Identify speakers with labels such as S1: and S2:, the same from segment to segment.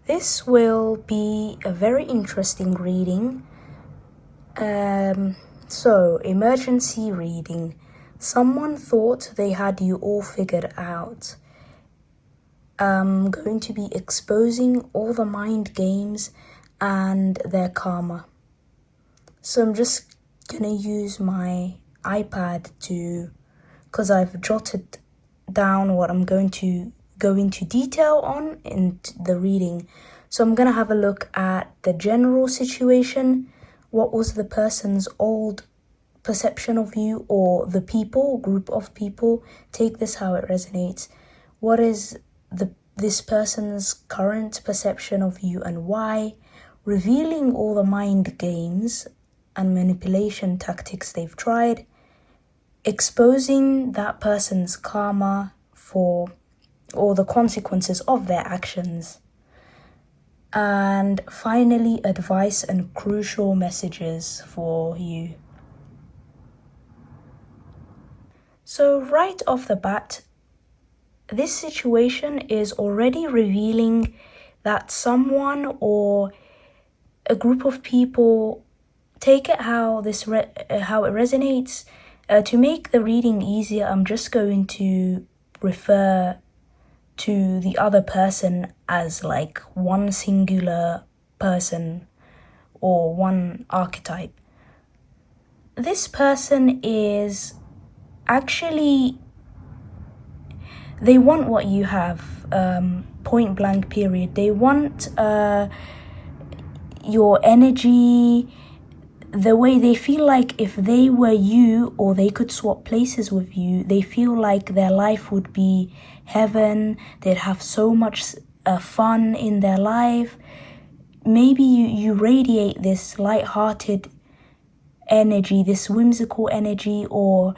S1: This will be a very interesting reading. So, emergency reading. Someone thought they had you all figured out. I'm going to be exposing all the mind games and their karma. So I'm just gonna use my iPad because I've jotted down what I'm going to go into detail on in the reading. So I'm gonna have a look at the general situation. What was the person's old perception of you, or the people, group of people? Take this how it resonates. What is this person's current perception of you and why? Revealing all the mind games and manipulation tactics they've tried, exposing that person's karma for all the consequences of their actions, and finally advice and crucial messages for you. So right off the bat, this situation is already revealing that someone or a group of people, take it how how it resonates. To make the reading easier, I'm just going to refer to the other person as like one singular person or one archetype. This person is actually, they want what you have, point blank period. They want your energy, the way they feel like if they were you or they could swap places with you, they feel like their life would be heaven. They'd have so much fun in their life. Maybe you radiate this light-hearted energy, this whimsical energy, or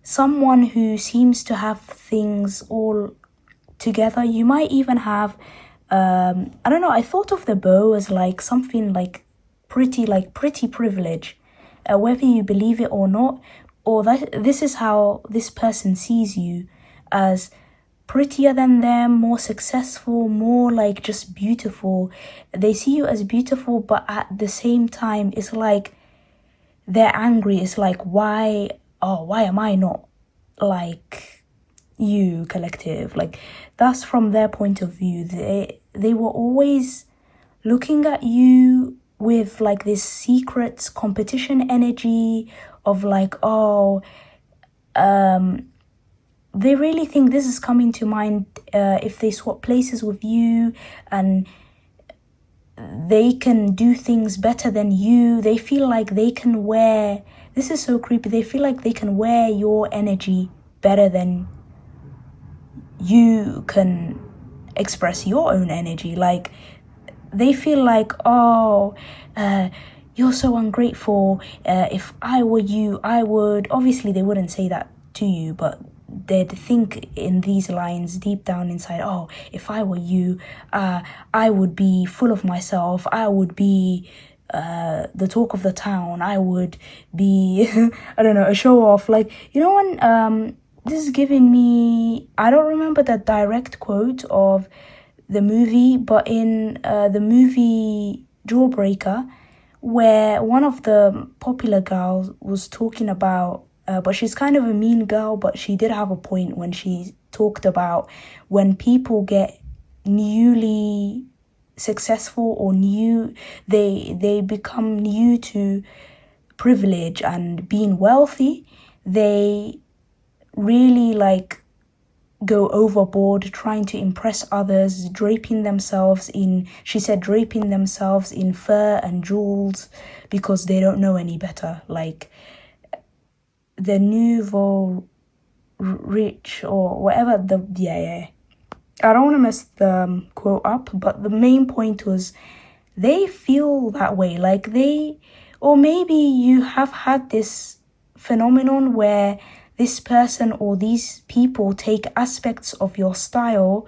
S1: someone who seems to have things all together. You might even have I don't know, I thought of the bow as like something like pretty privilege, whether you believe it or not, or that this is how this person sees you, as prettier than them, more successful, more like just beautiful. They see you as beautiful, but at the same time it's like they're angry. It's like, why am I not like you, collective? Like, that's from their point of view. They were always looking at you with like this secret competition energy of like, they really think this is coming to mind if they swap places with you, and they can do things better than you. They feel like they can wear, this is so creepy, they feel like they can wear your energy better than you can express your own energy. Like, they feel like, you're so ungrateful. If I were you, I would, obviously they wouldn't say that to you, but they'd think in these lines deep down inside, if I were you, I would be full of myself. I would be the talk of the town. I would be, I don't know, a show off. Like, you know, when this is giving me, I don't remember the direct quote of the movie, but in the movie Jawbreaker, where one of the popular girls was talking about, but she's kind of a mean girl, but she did have a point when she talked about when people get newly successful or they become new to privilege and being wealthy, they really like go overboard trying to impress others, draping themselves in fur and jewels because they don't know any better. Like the nouveau rich or whatever I don't want to mess the quote up, but the main point was they feel that way. Like or maybe you have had this phenomenon where this person or these people take aspects of your style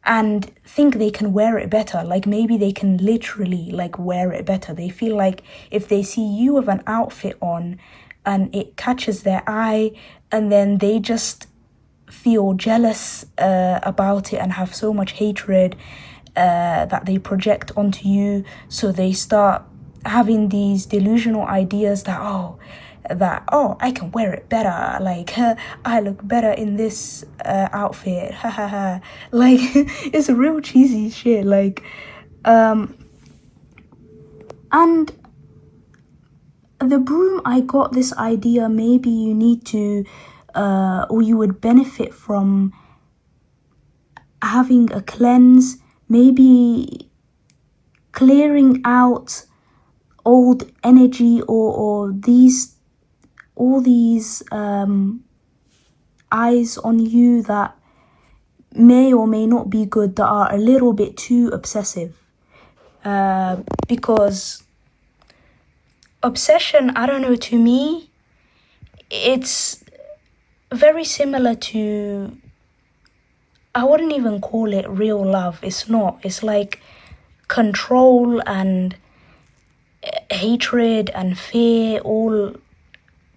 S1: and think they can wear it better. Like maybe they can literally like wear it better. They feel like if they see you with an outfit on and it catches their eye, and then they just feel jealous about it and have so much hatred. that they project onto you. So they start having these delusional ideas that I can wear it better, like I look better in this outfit, like it's real cheesy shit, like and the broom, I got this idea, maybe you need to or you would benefit from having a cleanse, maybe clearing out old energy or all these eyes on you that may or may not be good, that are a little bit too obsessive. Because obsession, I don't know, to me, it's very similar to, I wouldn't even call it real love. It's not. It's like control and hatred and fear, all,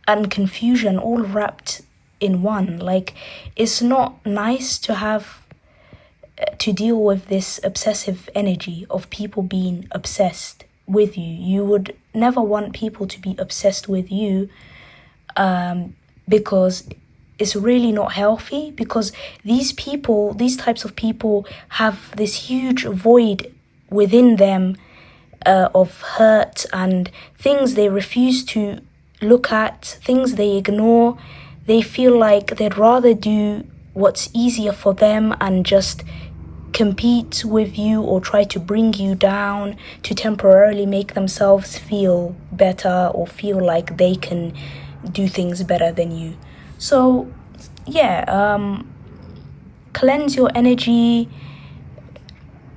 S1: and confusion, all wrapped in one. Like, it's not nice to have to deal with this obsessive energy of people being obsessed with you. You would never want people to be obsessed with you, because it's really not healthy, because these types of people have this huge void within them of hurt and things they refuse to look at, things they ignore. They feel like they'd rather do what's easier for them and just compete with you or try to bring you down to temporarily make themselves feel better or feel like they can do things better than you. So cleanse your energy,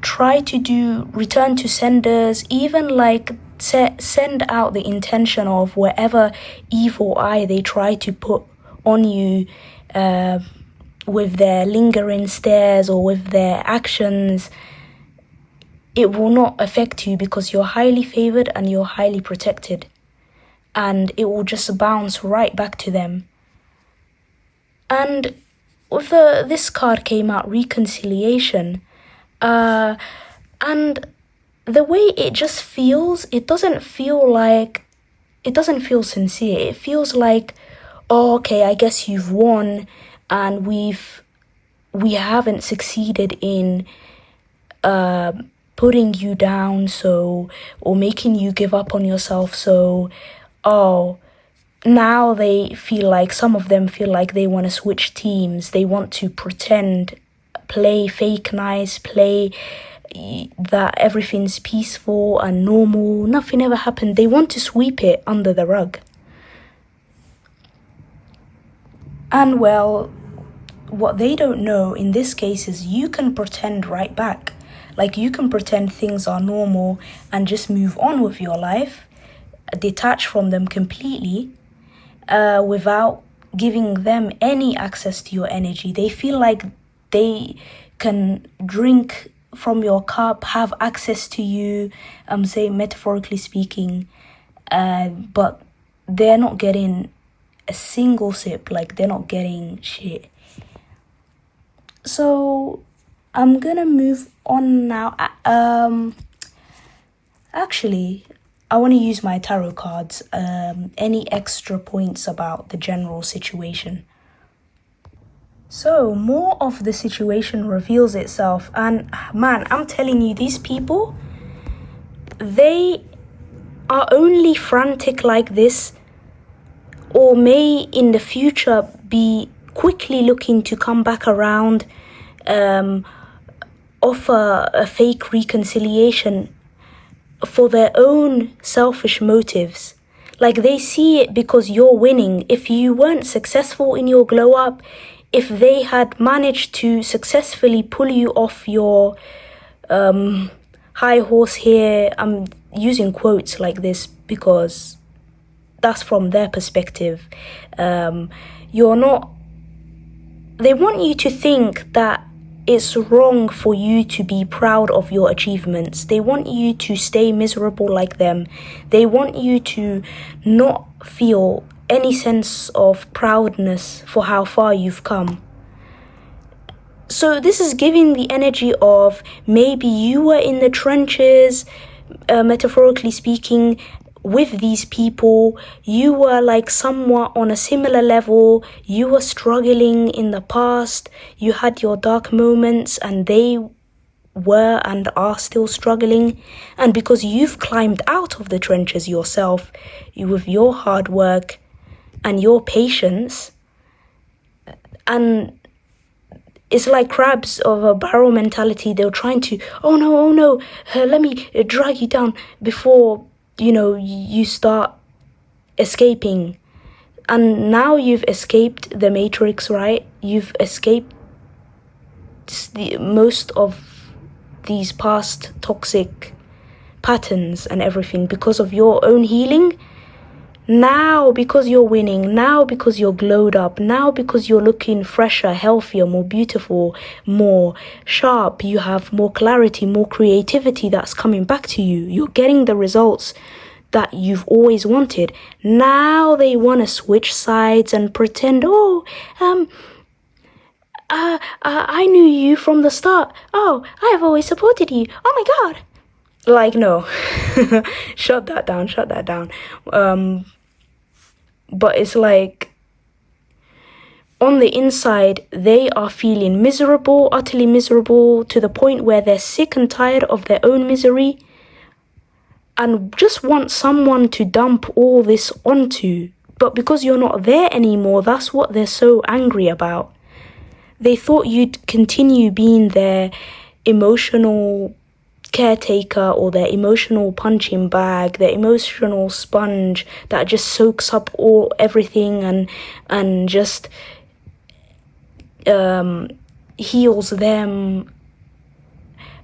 S1: try to return to senders, even like send out the intention of whatever evil eye they try to put on you with their lingering stares or with their actions. It will not affect you because you're highly favored and you're highly protected, and it will just bounce right back to them. And with this card came out, reconciliation, and the way it just feels, it doesn't feel sincere. It feels like, oh, okay, I guess you've won, and we haven't succeeded in putting you down, or making you give up on yourself. So, now some of them feel like they want to switch teams. They want to pretend, play fake nice, play that everything's peaceful and normal, nothing ever happened. They want to sweep it under the rug. And well, what they don't know in this case is you can pretend right back. Like, you can pretend things are normal and just move on with your life, detach from them completely, without giving them any access to your energy. They feel like they can drink from your cup, have access to you, say metaphorically speaking, but they're not getting a single sip, like they're not getting shit. So I'm gonna move on now. Actually, I want to use my tarot cards. Any extra points about the general situation? So more of the situation reveals itself, and man, I'm telling you, these people, they are only frantic like this, or may in the future be quickly looking to come back around, offer a fake reconciliation for their own selfish motives. Like, they see it because you're winning. If you weren't successful in your glow up, if they had managed to successfully pull you off your high horse here, I'm using quotes like this because that's from their perspective. They want you to think that it's wrong for you to be proud of your achievements. They want you to stay miserable like them. They want you to not feel any sense of proudness for how far you've come. So this is giving the energy of maybe you were in the trenches, metaphorically speaking, with these people. You were like somewhat on a similar level. You were struggling in the past. You had your dark moments, and they were and are still struggling. And because you've climbed out of the trenches yourself, with your hard work and your patience, and it's like crabs of a barrel mentality. They're trying to, oh no, let me drag you down before, you start escaping. And now you've escaped the matrix, right? You've escaped most of these past toxic patterns and everything because of your own healing. Now, because you're winning, now because you're glowed up, now because you're looking fresher, healthier, more beautiful, more sharp, you have more clarity, more creativity that's coming back to you. You're getting the results that you've always wanted. Now they want to switch sides and pretend, I knew you from the start. Oh, I've always supported you. Oh my God. Like, no. Shut that down. But it's like, on the inside, they are feeling miserable, utterly miserable, to the point where they're sick and tired of their own misery and just want someone to dump all this onto. But because you're not there anymore, that's what they're so angry about. They thought you'd continue being their emotional caretaker or their emotional punching bag, their emotional sponge that just soaks up everything and just heals them.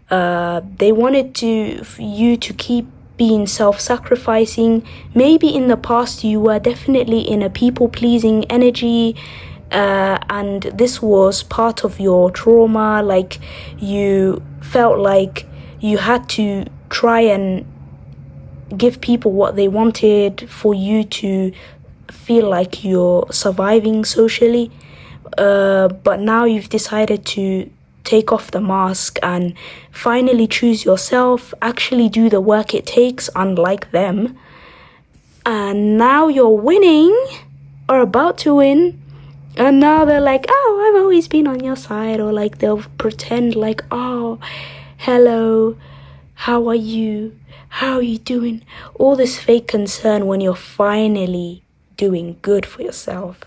S1: They wanted you to keep being self-sacrificing. Maybe in the past you were definitely in a people-pleasing energy, and this was part of your trauma. Like, you felt like you had to try and give people what they wanted for you to feel like you're surviving socially. But now you've decided to take off the mask and finally choose yourself, actually do the work it takes, unlike them. And now you're winning, or about to win. And now they're like, oh, I've always been on your side. Or like they'll pretend like, oh, hello, how are you? How are you doing? All this fake concern when you're finally doing good for yourself.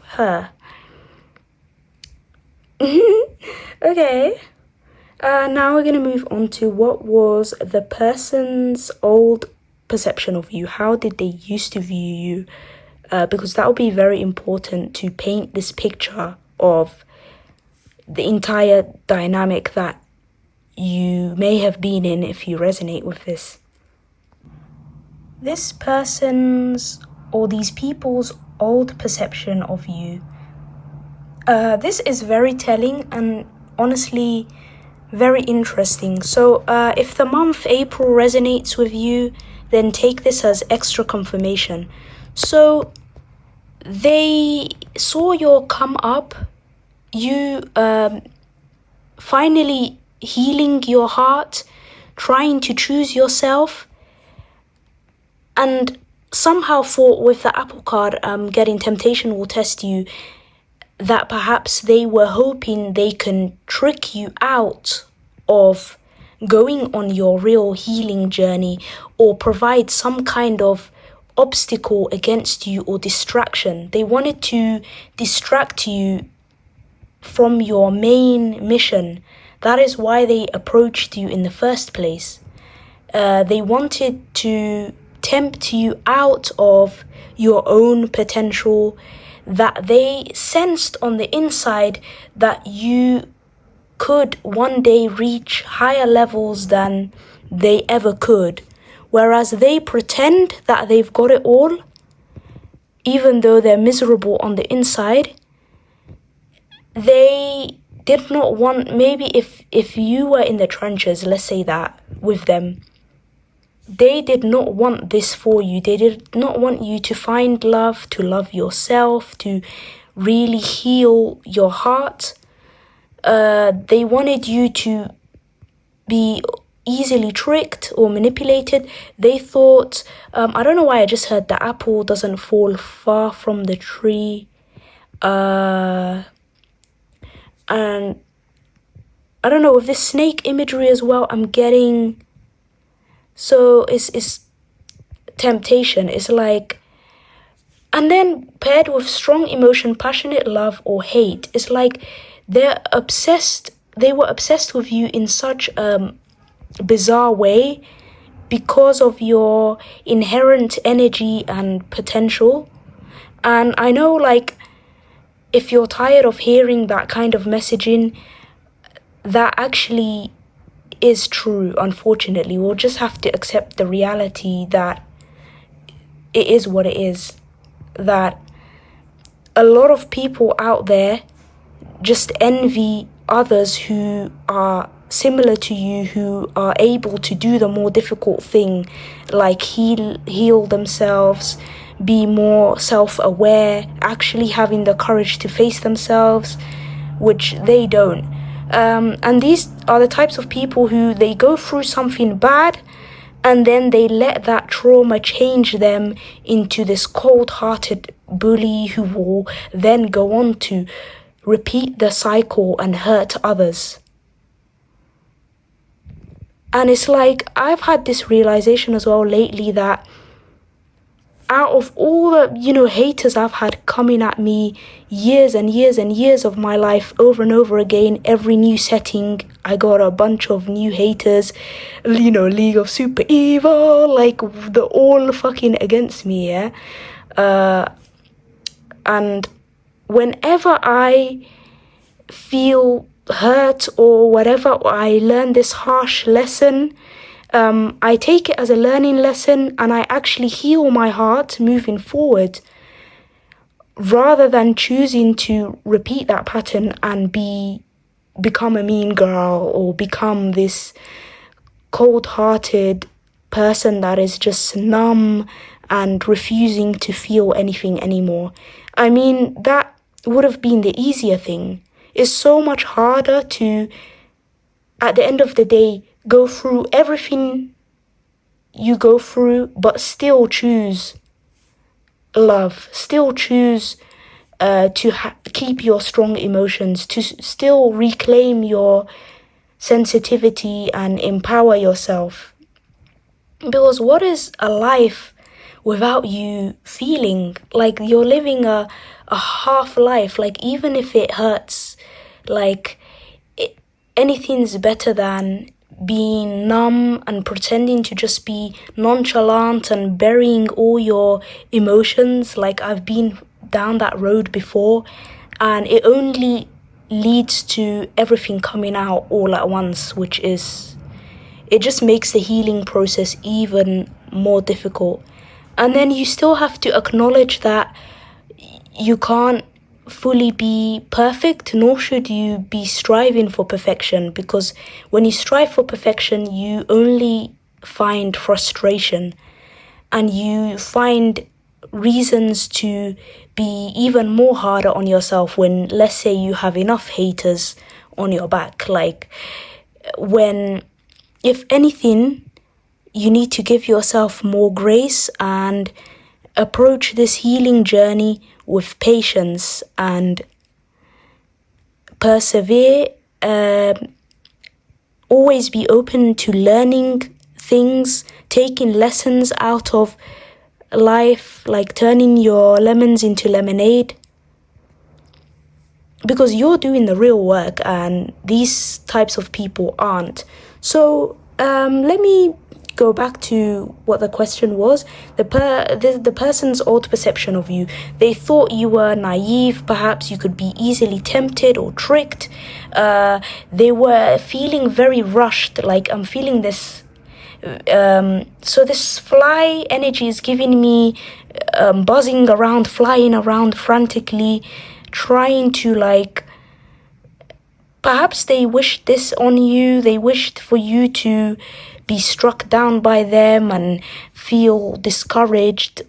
S1: Okay. Now we're going to move on to what was the person's old perception of you. How did they used to view you? Because that will be very important to paint this picture of the entire dynamic that you may have been in if you resonate with this. This person's or these people's old perception of you. This is very telling and honestly very interesting. So if the month April resonates with you, then take this as extra confirmation. So they saw your come up, you finally healing your heart, trying to choose yourself, and somehow thought with the apple card, getting temptation will test you, that perhaps they were hoping they can trick you out of going on your real healing journey, or provide some kind of obstacle against you or distraction. They wanted to distract you from your main mission. That is why they approached you in the first place. They wanted to tempt you out of your own potential, that they sensed on the inside that you could one day reach higher levels than they ever could. Whereas they pretend that they've got it all, even though they're miserable on the inside. They did not want, maybe if you were in the trenches, let's say that, with them, they did not want this for you. They did not want you to find love, to love yourself, to really heal your heart. they wanted you to be easily tricked or manipulated. They thought, I don't know why I just heard the apple doesn't fall far from the tree. And I don't know, with this snake imagery as well, I'm getting, so it's temptation. It's like, and then paired with strong emotion, passionate love or hate, it's like they were obsessed with you in such a bizarre way because of your inherent energy and potential. And I know, like, if you're tired of hearing that kind of messaging, that actually is true, unfortunately. We'll just have to accept the reality that it is what it is. That a lot of people out there just envy others who are similar to you, who are able to do the more difficult thing, like heal themselves, be more self-aware, actually having the courage to face themselves, which they don't. And these are the types of people who they go through something bad and then they let that trauma change them into this cold-hearted bully who will then go on to repeat the cycle and hurt others. And it's like, I've had this realization as well lately that out of all the, haters I've had coming at me years and years and years of my life over and over again, every new setting, I got a bunch of new haters, League of Super Evil, like, they're all fucking against me, yeah? And whenever I feel hurt or whatever, or I learn this harsh lesson, I take it as a learning lesson and I actually heal my heart moving forward, rather than choosing to repeat that pattern and become a mean girl or become this cold-hearted person that is just numb and refusing to feel anything anymore. I mean, that would have been the easier thing. It's so much harder to, at the end of the day, go through everything you go through, but still choose love, still choose to keep your strong emotions, to still reclaim your sensitivity and empower yourself. Because what is a life without you feeling? Like, you're living a half life. Like, even if it hurts, like, anything's better than being numb and pretending to just be nonchalant and burying all your emotions. Like, I've been down that road before, and it only leads to everything coming out all at once, which is, it just makes the healing process even more difficult. And then you still have to acknowledge that you can't fully be perfect, nor should you be striving for perfection, because when you strive for perfection, you only find frustration and you find reasons to be even more harder on yourself when, let's say, you have enough haters on your back. Like, when, if anything, you need to give yourself more grace and approach this healing journey with patience and persevere. Always be open to learning things, taking lessons out of life, like turning your lemons into lemonade, because you're doing the real work and these types of people aren't. So let me go back to what the question was. The person's old perception of you. They thought you were naive. Perhaps you could be easily tempted or tricked. They were feeling very rushed. Like, I'm feeling this. So this fly energy is giving me buzzing around, flying around frantically, trying to, like, perhaps they wished this on you. They wished for you to be struck down by them and feel discouraged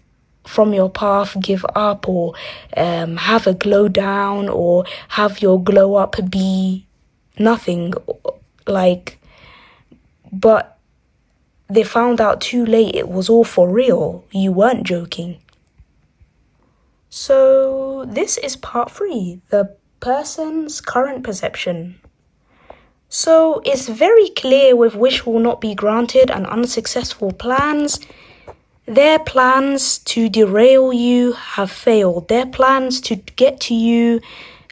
S1: from your path, give up, or have a glow down, or have your glow up be nothing, like, but they found out too late it was all for real. You weren't joking. So this is part 3, the person's current perception. So it's very clear with wish will not be granted and unsuccessful plans. Their plans to derail you have failed. Their plans to get to you,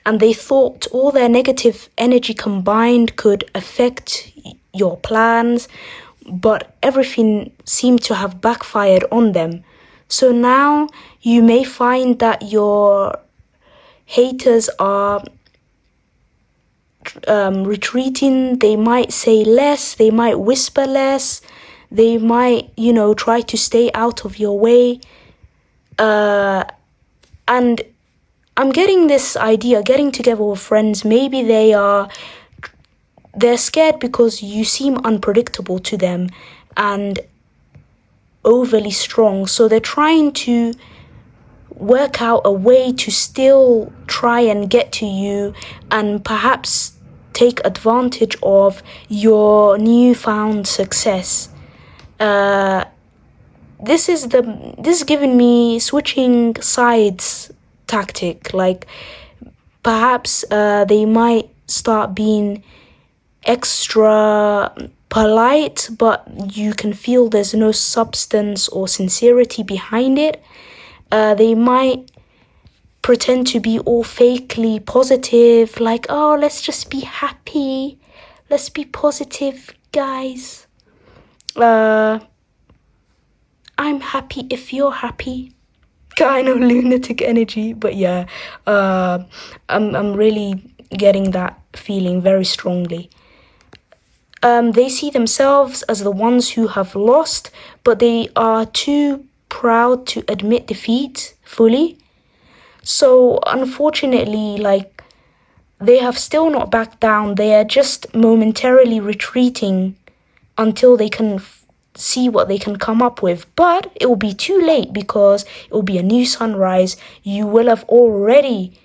S1: and they thought all their negative energy combined could affect your plans, but everything seemed to have backfired on them. So now you may find that your haters are retreating. They might say less, they might whisper less, they might, try to stay out of your way. And I'm getting this idea, getting together with friends, maybe they're scared because you seem unpredictable to them and overly strong. So they're trying to work out a way to still try and get to you and perhaps take advantage of your newfound success. This is giving me switching sides tactic. Like perhaps they might start being extra polite, but you can feel there's no substance or sincerity behind it. They might pretend to be all fakely positive, like, oh, let's just be happy. Let's be positive, guys. I'm happy if you're happy. Kind of lunatic energy, but yeah, I'm really getting that feeling very strongly. They see themselves as the ones who have lost, but they are too proud to admit defeat fully. So unfortunately, like, they have still not backed down. They are just momentarily retreating until they can see what they can come up with. But it will be too late because it will be a new sunrise. You will have already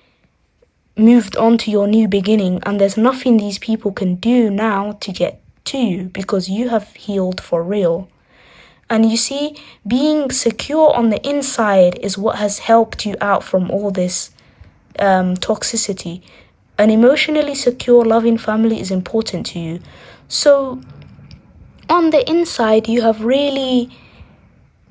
S1: moved on to your new beginning, and there's nothing these people can do now to get to you because you have healed for real. And you see, being secure on the inside is what has helped you out from all this toxicity. An emotionally secure, loving family is important to you. So on the inside, you have really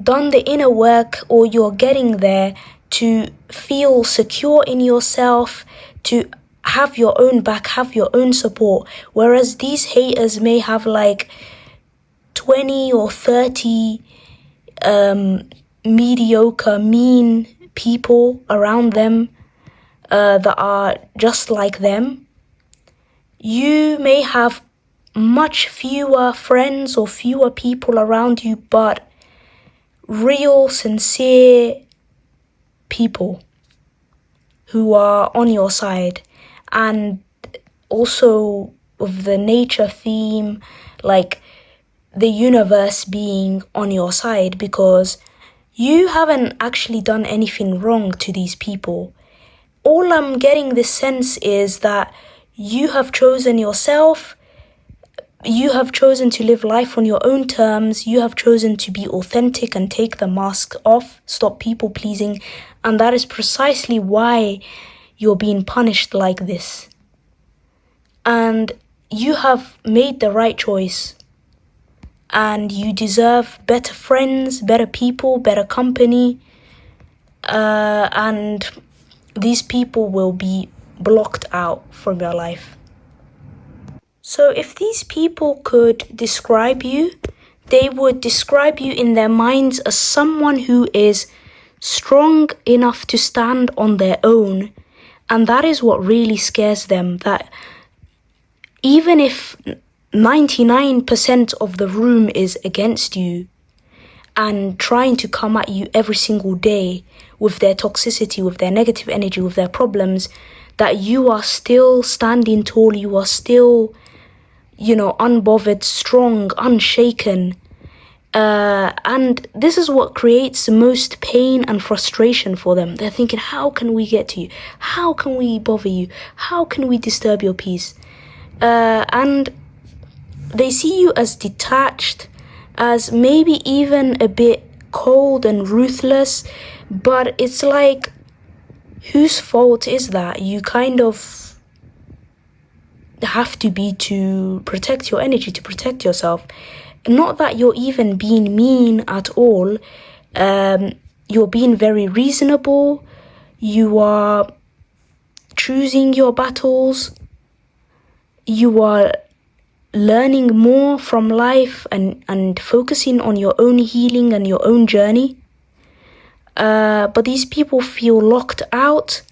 S1: done the inner work, or you're getting there to feel secure in yourself, to have your own back, have your own support. Whereas these haters may have like 20 or 30 mediocre, mean people around them that are just like them. You may have much fewer friends or fewer people around you, but real, sincere people who are on your side. And also with the nature theme, like the universe being on your side, because you haven't actually done anything wrong to these people. All I'm getting this sense is that you have chosen yourself. You have chosen to live life on your own terms. You have chosen to be authentic and take the mask off, stop people pleasing. And that is precisely why you're being punished like this. And you have made the right choice. And you deserve better friends, better people, better company. And these people will be blocked out from your life. So if these people could describe you, they would describe you in their minds as someone who is strong enough to stand on their own. And that is what really scares them, that even if 99% of the room is against you and trying to come at you every single day with their toxicity, with their negative energy, with their problems, that you are still standing tall, you are still, unbothered, strong, unshaken. And this is what creates the most pain and frustration for them. They're thinking, how can we get to you? How can we bother you? How can we disturb your peace? and they see you as detached, as maybe even a bit cold and ruthless, but it's like, whose fault is that? You kind of have to be to protect your energy, to protect yourself. Not that you're even being mean at all. You're being very reasonable. You are choosing your battles. You are learning more from life and focusing on your own healing and your own journey. But these people feel locked out.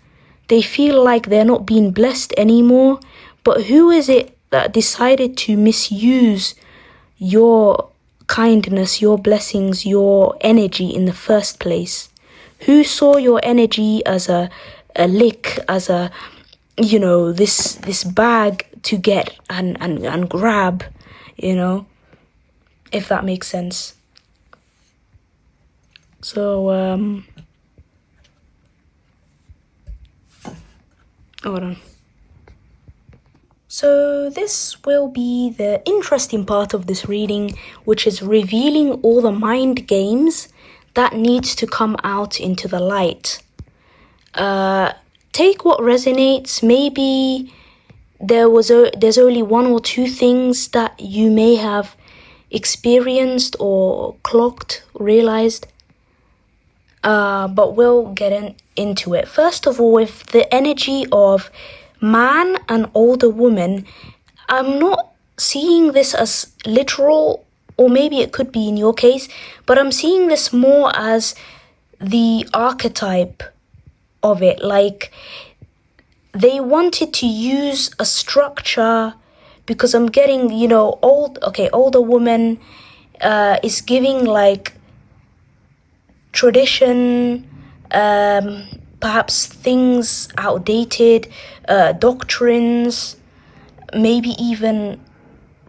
S1: They feel like they're not being blessed anymore. But who is it that decided to misuse your kindness, your blessings, your energy in the first place? Who saw your energy as a lick, as a, this bag to get and grab, if that makes sense. So, hold on. So this will be the interesting part of this reading, which is revealing all the mind games that needs to come out into the light. Take what resonates. Maybe there's only one or two things that you may have experienced or clocked, realized. But we'll get into it. First of all, with the energy of man and older woman, I'm not seeing this as literal, or maybe it could be in your case, but I'm seeing this more as the archetype of it. Like, they wanted to use a structure, because I'm getting, older woman is giving like tradition, perhaps things outdated, doctrines, maybe even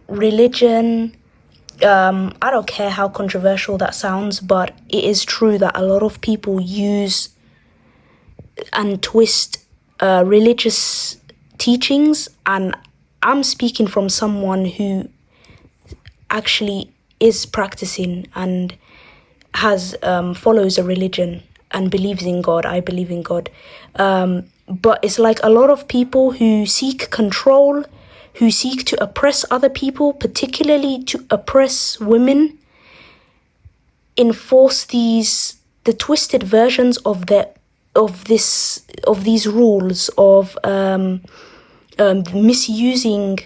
S1: religion. I don't care how controversial that sounds, but it is true that a lot of people use and twist religious teachings, and I'm speaking from someone who actually is practicing and has follows a religion and believes in God. I believe in God. But it's like a lot of people who seek control, who seek to oppress other people, particularly to oppress women, enforce the twisted versions of these rules of misusing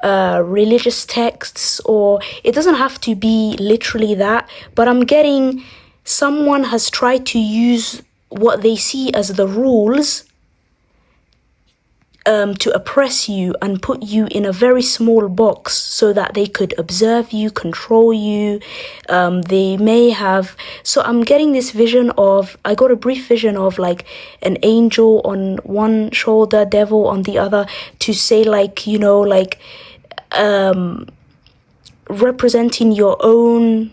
S1: religious texts, or it doesn't have to be literally that, but I'm getting someone has tried to use what they see as the rules to oppress you and put you in a very small box so that they could observe you, control you. They may have, so I'm getting this vision of, I got a brief vision of like an angel on one shoulder, devil on the other, to say like, representing your own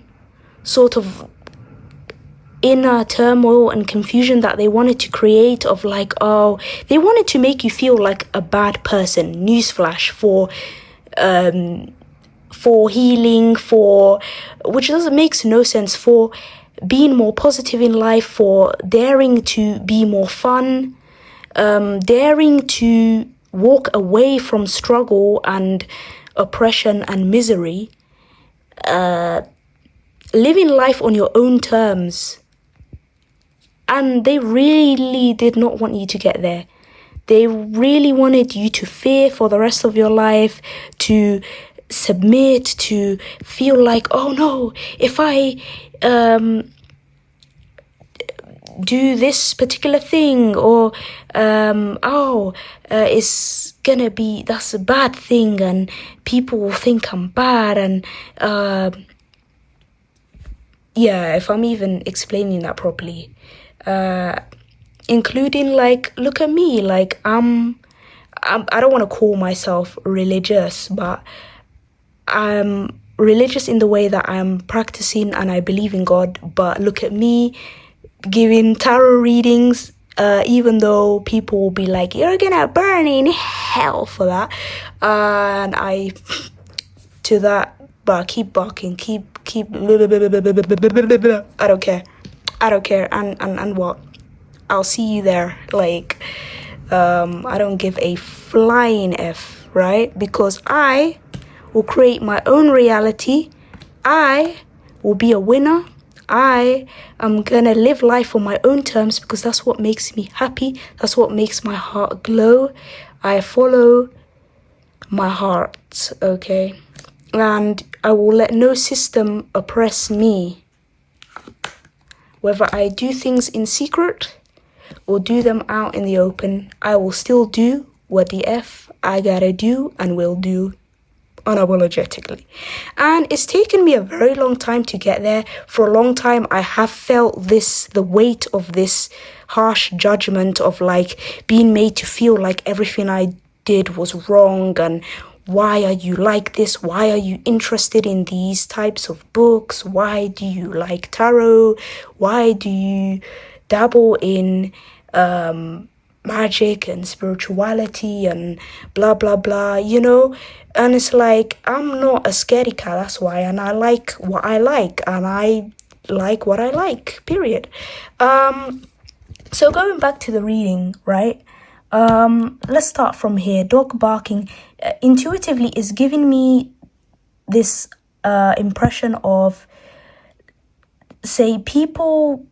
S1: sort of inner turmoil and confusion that they wanted to create, of like, they wanted to make you feel like a bad person. Newsflash, for healing, which makes no sense, for being more positive in life, for daring to be more fun, daring to walk away from struggle and oppression and misery, living life on your own terms. And they really did not want you to get there. They really wanted you to fear for the rest of your life, to submit, to feel like, oh no, if I do this particular thing, or it's gonna be, that's a bad thing, and people will think I'm bad, and if I'm even explaining that properly. Including like, look at me, like I don't want to call myself religious, but I'm religious in the way that I'm practicing and I believe in God. But look at me giving tarot readings even though people will be like, you're gonna burn in hell for that. And I to that, but keep barking, keep I don't care. And what? I'll see you there. Like, I don't give a flying F, right? Because I will create my own reality. I will be a winner. I am gonna live life on my own terms because that's what makes me happy. That's what makes my heart glow. I follow my heart, okay? And I will let no system oppress me. Whether I do things in secret or do them out in the open, I will still do what the F I gotta do and will do unapologetically. And it's taken me a very long time to get there. For a long time, I have felt the weight of this harsh judgment of like being made to feel like everything I did was wrong, and why are you like this? Why are you interested in these types of books? Why do you like tarot? Why do you dabble in magic and spirituality and blah blah blah, you know? And it's like, I'm not a scaredy cat, that's why. And I like what I like, and I like what I like, period. So going back to the reading, right? Let's start from here. Dog barking intuitively is giving me this impression of, say, people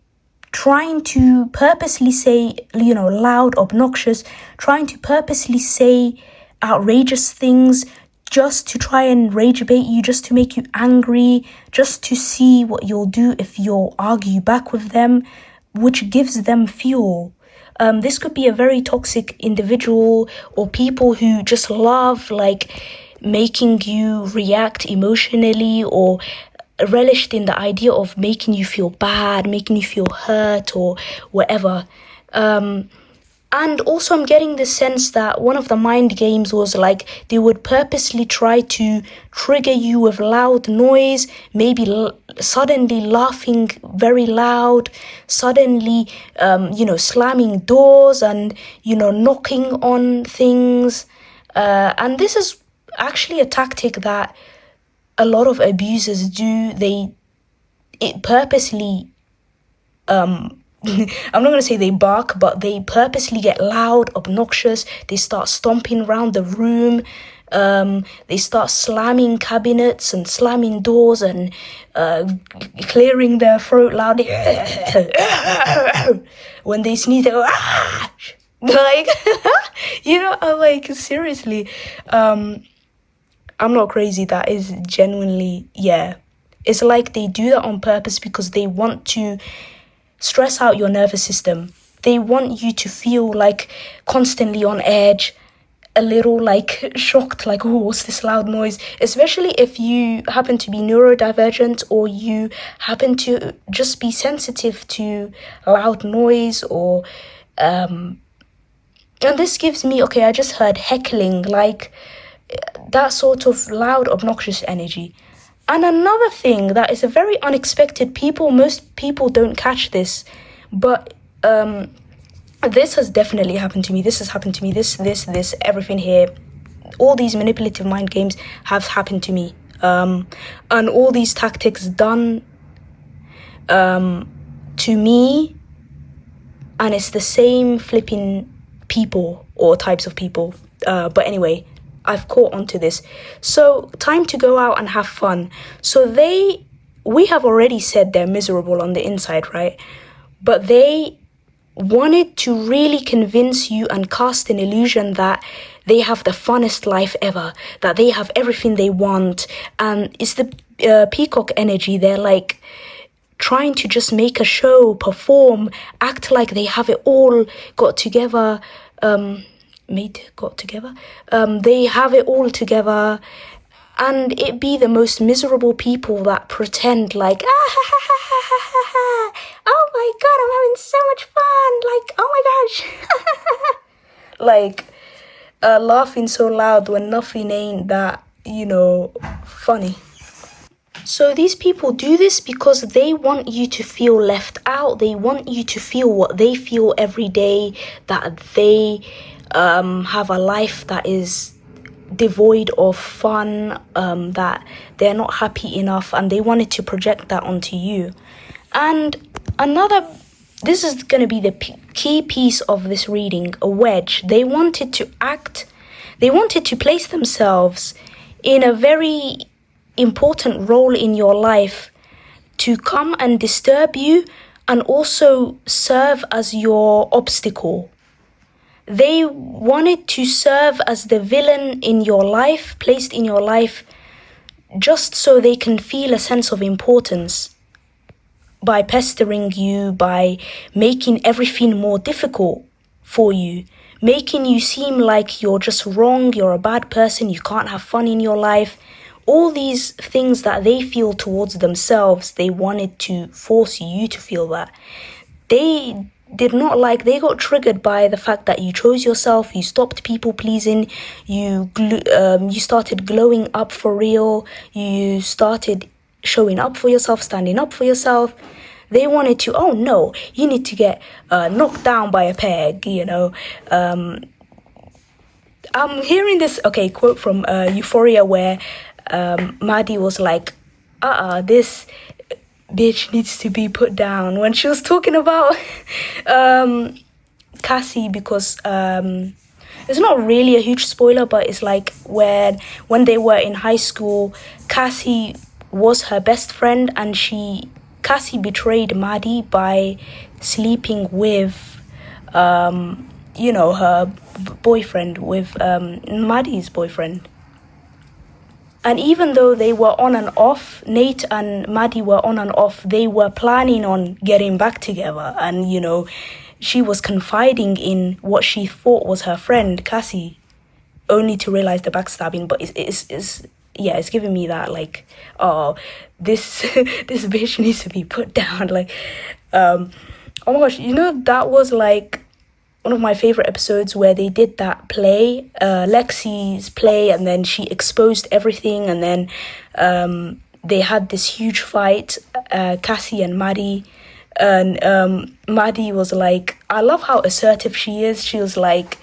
S1: trying to purposely say, you know, loud, obnoxious, trying to purposely say outrageous things just to try and rage bait you, just to make you angry, just to see what you'll do if you'll argue back with them, which gives them fuel. This could be a very toxic individual, or people who just love like making you react emotionally, or relished in the idea of making you feel bad, making you feel hurt or whatever. And also I'm getting the sense that one of the mind games was like they would purposely try to trigger you with loud noise, maybe suddenly laughing very loud, suddenly, slamming doors and, knocking on things. And this is actually a tactic that a lot of abusers do. It purposely, I'm not going to say they bark, but they purposely get loud, obnoxious. They start stomping around the room. They start slamming cabinets and slamming doors and clearing their throat loudly. When they sneeze, they go, ah! Like, like, seriously. I'm not crazy. That is genuinely, yeah. It's like they do that on purpose because they want to stress out your nervous system. They want you to feel like constantly on edge, a little like shocked, like, oh, what's this loud noise? Especially if you happen to be neurodivergent, or you happen to just be sensitive to loud noise, or and this gives me, okay, I just heard heckling, like that sort of loud, obnoxious energy. And another thing that is a very unexpected, most people don't catch this, but this has definitely happened to me. This has happened to me. This, everything here, all these manipulative mind games have happened to me. And all these tactics done to me, and it's the same flipping people or types of people. But anyway, I've caught onto this. So time to go out and have fun. So we have already said they're miserable on the inside, right? But they wanted to really convince you and cast an illusion that they have the funnest life ever, that they have everything they want. And it's the peacock energy. They're like trying to just make a show, perform, act like they have it all got together. They have it all together, and it be the most miserable people that pretend like, oh my god, I'm having so much fun, like, oh my gosh, like laughing so loud when nothing ain't that, funny. So these people do this because they want you to feel left out. They want you to feel what they feel every day, that they have a life that is devoid of fun, that they're not happy enough, and they wanted to project that onto you. And this is going to be the key piece of this reading, a wedge. They wanted to place themselves in a very important role in your life, to come and disturb you and also serve as your obstacle. They wanted to serve as the villain in your life, placed in your life, just so they can feel a sense of importance by pestering you, by making everything more difficult for you, making you seem like you're just wrong, you're a bad person, you can't have fun in your life. All these things that they feel towards themselves, they wanted to force you to feel that. They got triggered by the fact that you chose yourself, you stopped people pleasing, you started glowing up for real, you started showing up for yourself, standing up for yourself. They wanted to, oh no, you need to get knocked down by a peg, I'm hearing this, quote from Euphoria where Maddie was like, this bitch needs to be put down, when she was talking about Cassie, because it's not really a huge spoiler, but it's like when they were in high school, Cassie was her best friend, and Cassie betrayed Maddie by sleeping with her boyfriend, with Maddie's boyfriend. And even though they were on and off, Nate and Maddie were on and off, they were planning on getting back together. And, she was confiding in what she thought was her friend, Cassie, only to realize the backstabbing. But it's giving me that, like, oh, this bitch needs to be put down. Like, oh my gosh, that was like one of my favorite episodes where they did that play, Lexi's play, and then she exposed everything, and then they had this huge fight, Cassie and Maddie, and Maddie was like, I love how assertive she is. She was like,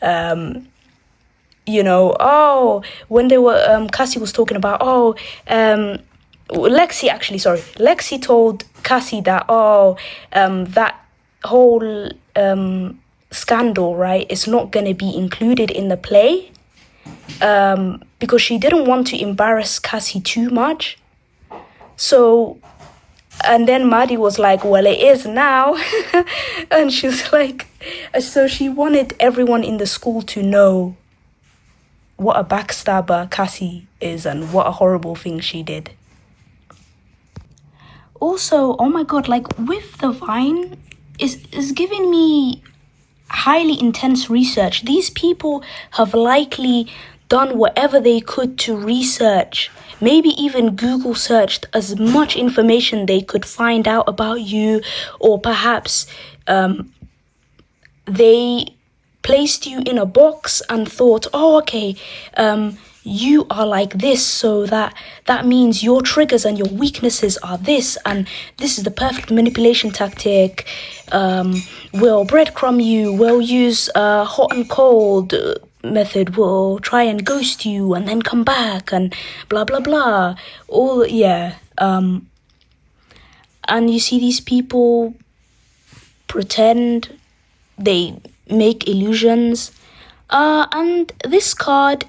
S1: when they were, Cassie was talking about, Lexi told Cassie that, that whole scandal, right, is not going to be included in the play, because she didn't want to embarrass Cassie too much. So, and then Maddie was like, well, it is now. And she's like, so she wanted everyone in the school to know what a backstabber Cassie is and what a horrible thing she did. Also, oh my god, like with the Vine, is giving me highly intense research. These people have likely done whatever they could to research, maybe even Google searched as much information they could find out about you, or perhaps they placed you in a box and thought, you are like this, so that means your triggers and your weaknesses are this, and this is the perfect manipulation tactic. We'll breadcrumb you, we'll use hot and cold method, we'll try and ghost you and then come back and blah blah blah. And you see these people pretend, they make illusions, and this card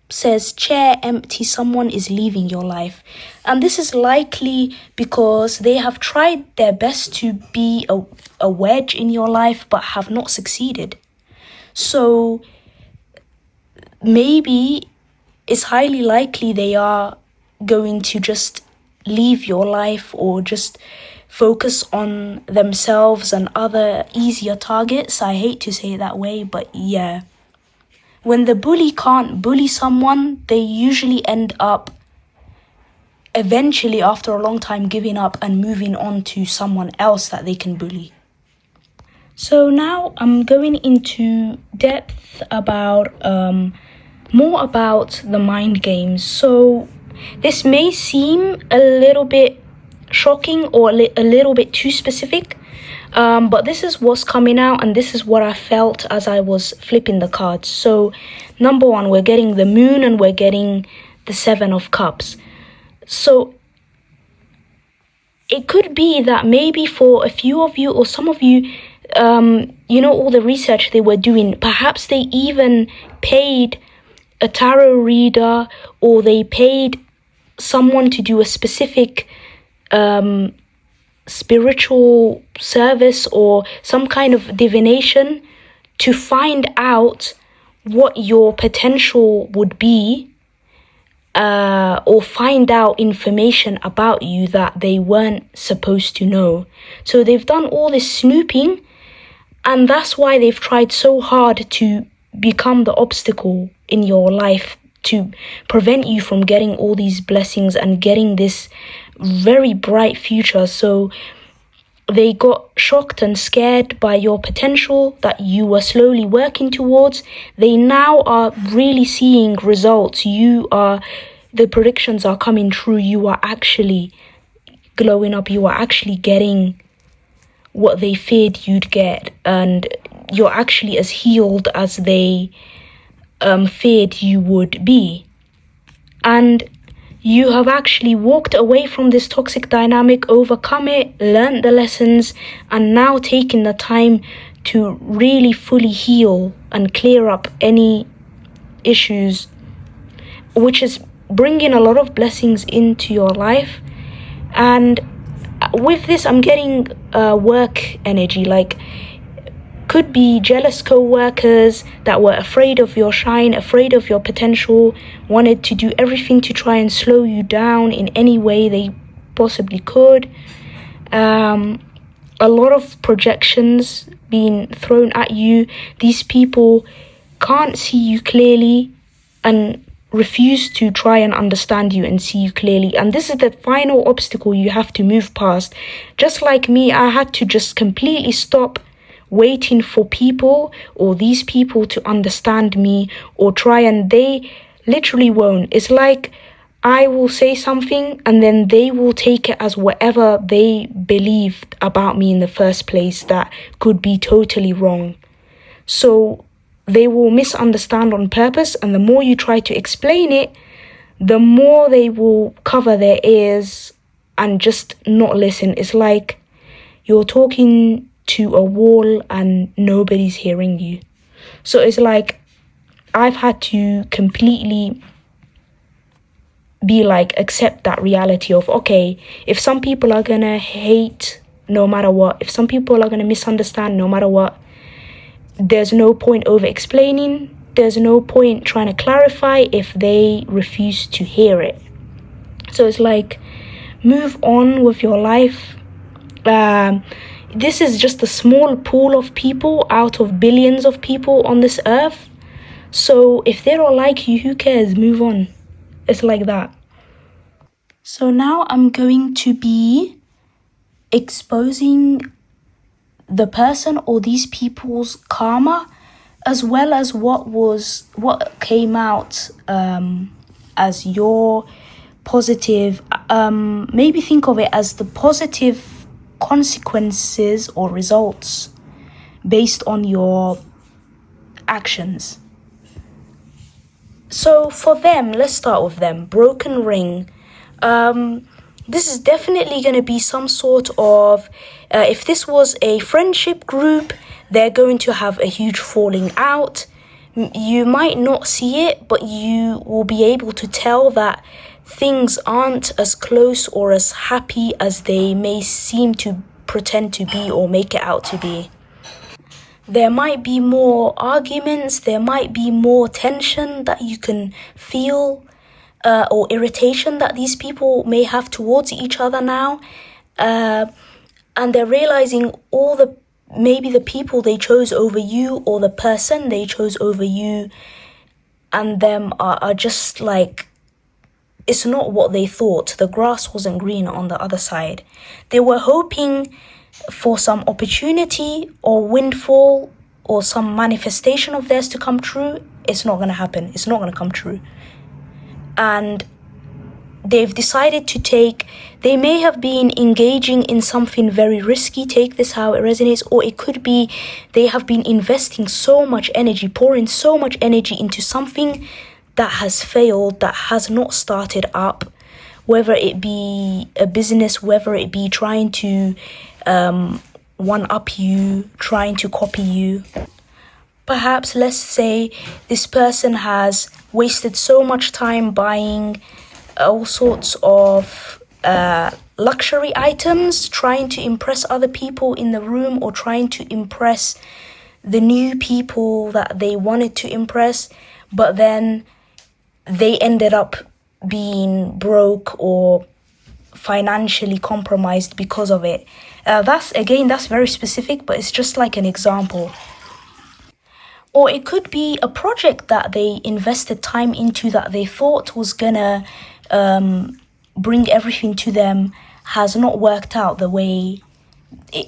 S1: says chair empty, someone is leaving your life. And this is likely because they have tried their best to be a wedge in your life but have not succeeded. So maybe it's highly likely they are going to just leave your life, or just focus on themselves and other easier targets. I hate to say it that way, but yeah. When the bully can't bully someone, they usually end up eventually, after a long time, giving up and moving on to someone else that they can bully. So now I'm going into depth about more about the mind games. So this may seem a little bit shocking or a little bit too specific, but this is what's coming out, and this is what I felt as I was flipping the cards. So number one, we're getting the Moon and we're getting the Seven of Cups. So it could be that maybe for a few of you or some of you, all the research they were doing, perhaps they even paid a tarot reader, or they paid someone to do a specific spiritual service or some kind of divination to find out what your potential would be, or find out information about you that they weren't supposed to know. So they've done all this snooping, and that's why they've tried so hard to become the obstacle in your life to prevent you from getting all these blessings and getting this very bright future. So they got shocked and scared by your potential that you were slowly working towards. They now are really seeing results. The predictions are coming true. You are actually glowing up. You are actually getting what they feared you'd get, and you're actually as healed as they feared you would be. And you have actually walked away from this toxic dynamic, overcome it, learned the lessons, and now taken the time to really fully heal and clear up any issues, which is bringing a lot of blessings into your life. And with this, I'm getting work energy, like could be jealous co-workers that were afraid of your shine, afraid of your potential, wanted to do everything to try and slow you down in any way they possibly could. A lot of projections being thrown at you. These people can't see you clearly and refuse to try and understand you and see you clearly. And this is the final obstacle you have to move past. Just like me, I had to just completely stop waiting for people or these people to understand me or try, and they literally won't. It's like I will say something and then they will take it as whatever they believed about me in the first place that could be totally wrong. So they will misunderstand on purpose, and the more you try to explain it, the more they will cover their ears and just not listen. It's like you're talking to a wall and nobody's hearing you. So it's like I've had to completely be like, accept that reality of, okay, if some people are gonna hate no matter what, if some people are gonna misunderstand no matter what, there's no point over explaining, there's no point trying to clarify if they refuse to hear it. So it's like, move on with your life. This is just a small pool of people out of billions of people on this earth. So if they don't like you, who cares? Move on. It's like that. So now I'm going to be exposing the person or these people's karma, as well as what came out as your positive. Maybe think of it as the positive consequences or results based on your actions. So for them, let's start with them. Broken ring. This is definitely going to be some sort of, if this was a friendship group, they're going to have a huge falling out. You might not see it, but you will be able to tell that things aren't as close or as happy as they may seem to pretend to be or make it out to be. There might be more arguments, there might be more tension that you can feel, or irritation that these people may have towards each other now. And they're realizing maybe the people they chose over you, or the person they chose over you and them are just like, it's not what they thought. The grass wasn't green on the other side. They were hoping for some opportunity or windfall or some manifestation of theirs to come true. It's not going to happen. It's not going to come true. And they've decided to take, they may have been engaging in something very risky, take this how it resonates, or it could be they have been investing so much energy, pouring so much energy into something that has failed, that has not started up, whether it be a business, whether it be trying to one-up you, trying to copy you. Perhaps, let's say, this person has wasted so much time buying all sorts of luxury items, trying to impress other people in the room or trying to impress the new people that they wanted to impress, but then they ended up being broke or financially compromised because of it. That's very specific, but it's just like an example. Or it could be a project that they invested time into that they thought was gonna bring everything to them, has not worked out the way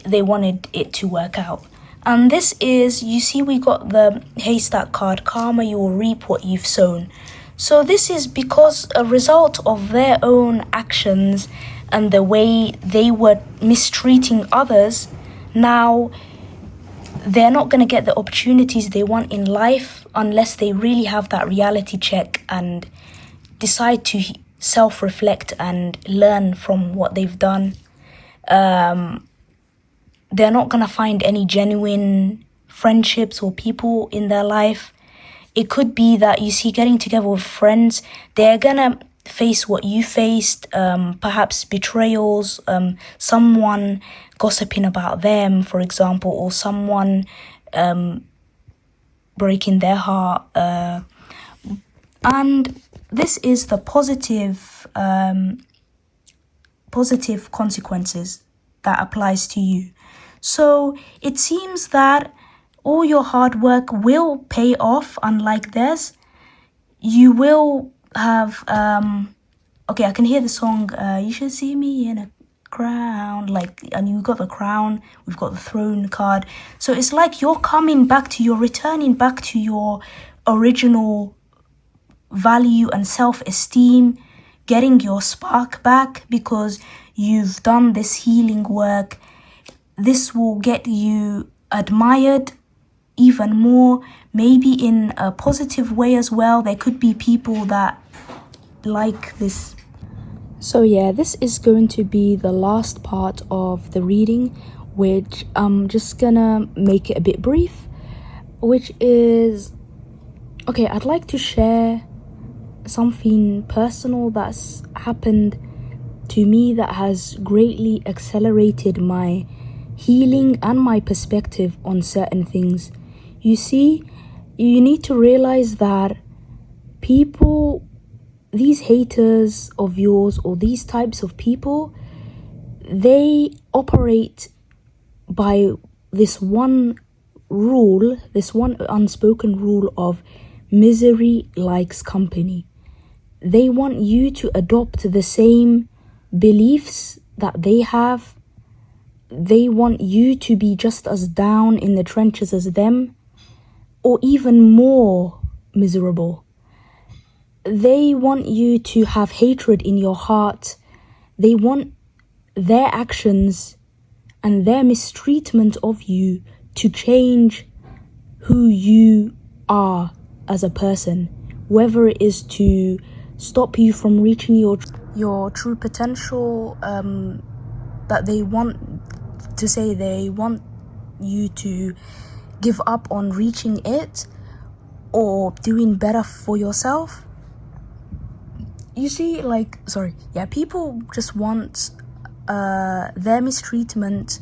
S1: they wanted it to work out. And this is, you see, we got the haystack card, karma, you will reap what you've sown. So this is because a result of their own actions and the way they were mistreating others. Now they're not going to get the opportunities they want in life unless they really have that reality check and decide to self-reflect and learn from what they've done. They're not going to find any genuine friendships or people in their life. It could be that, you see, getting together with friends, they're going to face what you faced, perhaps betrayals, someone gossiping about them, for example, or someone breaking their heart. And this is the positive consequences that applies to you. So it seems that all your hard work will pay off, unlike theirs. You will have, okay, I can hear the song, you should see me in a crown, and you've got the crown, we've got the throne card. So it's like you're returning back to your original value and self-esteem, getting your spark back because you've done this healing work. This will get you admired even more, maybe in a positive way as well. There could be people that like this. So yeah, this is going to be the last part of the reading, which I'm just gonna make it a bit brief, which is, okay, I'd like to share something personal that's happened to me that has greatly accelerated my healing and my perspective on certain things. You see, you need to realize that people, these haters of yours or these types of people, they operate by this one rule, this one unspoken rule of misery likes company. They want you to adopt the same beliefs that they have. They want you to be just as down in the trenches as them, or even more miserable. They want you to have hatred in your heart. They want their actions and their mistreatment of you to change who you are as a person, whether it is to stop you from reaching your true potential, that they want to say they want you to give up on reaching it or doing better for yourself. You see, people just want their mistreatment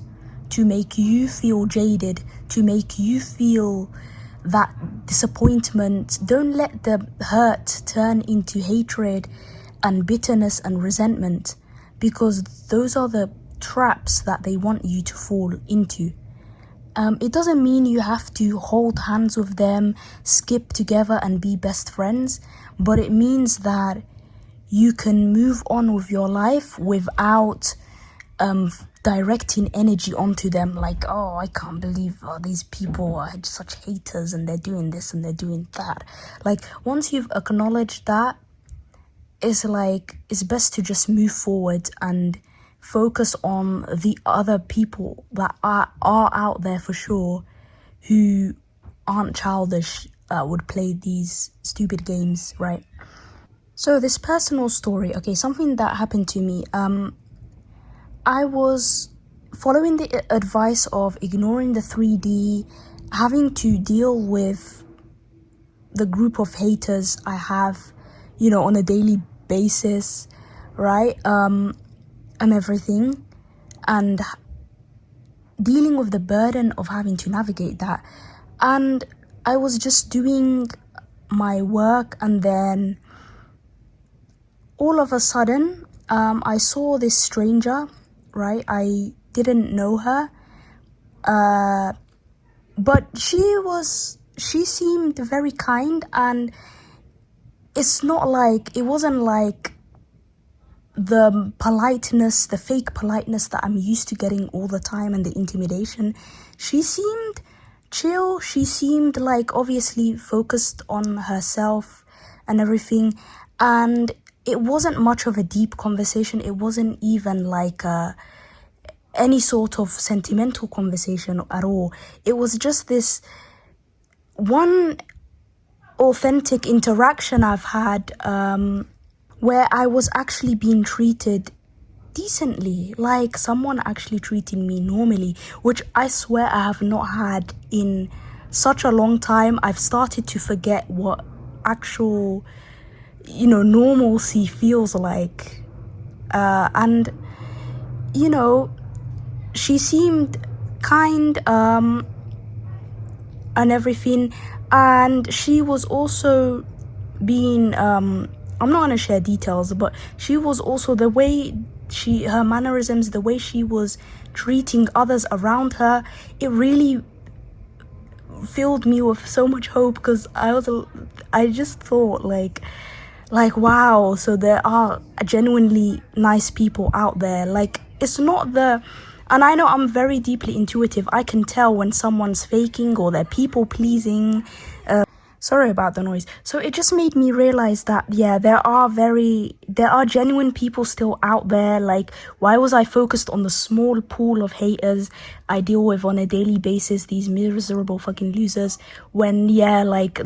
S1: to make you feel jaded, to make you feel that disappointment. Don't let the hurt turn into hatred and bitterness and resentment, because those are the traps that they want you to fall into. It doesn't mean you have to hold hands with them, skip together and be best friends, but it means that you can move on with your life without directing energy onto them, like, oh, I can't believe these people are such haters and they're doing this and they're doing that. Like, once you've acknowledged that, it's like it's best to just move forward and focus on the other people that are out there for sure who aren't childish, would play these stupid games, right? So this personal story, okay, something that happened to me. I was following the advice of ignoring the 3D, having to deal with the group of haters I have, on a daily basis, right? And everything, and dealing with the burden of having to navigate that. And I was just doing my work, and then all of a sudden, I saw this stranger, right? I didn't know her, but she seemed very kind, and it wasn't like the politeness, the fake politeness that I'm used to getting all the time, and the intimidation. She seemed chill. She seemed like obviously focused on herself and everything, and it wasn't much of a deep conversation. It wasn't even like any sort of sentimental conversation at all. It was just this one authentic interaction I've had, where I was actually being treated decently, like someone actually treating me normally, which I swear I have not had in such a long time. I've started to forget what actual, normalcy feels like. And, she seemed kind, and everything. And she was also being, I'm not going to share details, but she was also, the way her mannerisms, the way she was treating others around her, it really filled me with so much hope, because I just thought like wow, so there are genuinely nice people out there. Like, it's not and I know I'm very deeply intuitive. I can tell when someone's faking or they're people pleasing. Sorry about the noise. So it just made me realize that, yeah, there are genuine people still out there. Like, why was I focused on the small pool of haters I deal with on a daily basis, these miserable fucking losers, when, yeah, like,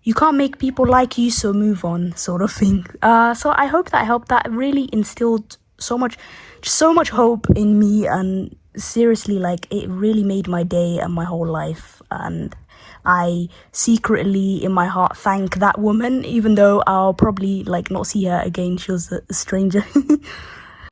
S1: you can't make people like you, so move on, sort of thing. So I hope that helped. That really instilled so much hope in me, and seriously, like, it really made my day and my whole life. And I secretly in my heart thank that woman, even though I'll probably like not see her again. She was a stranger.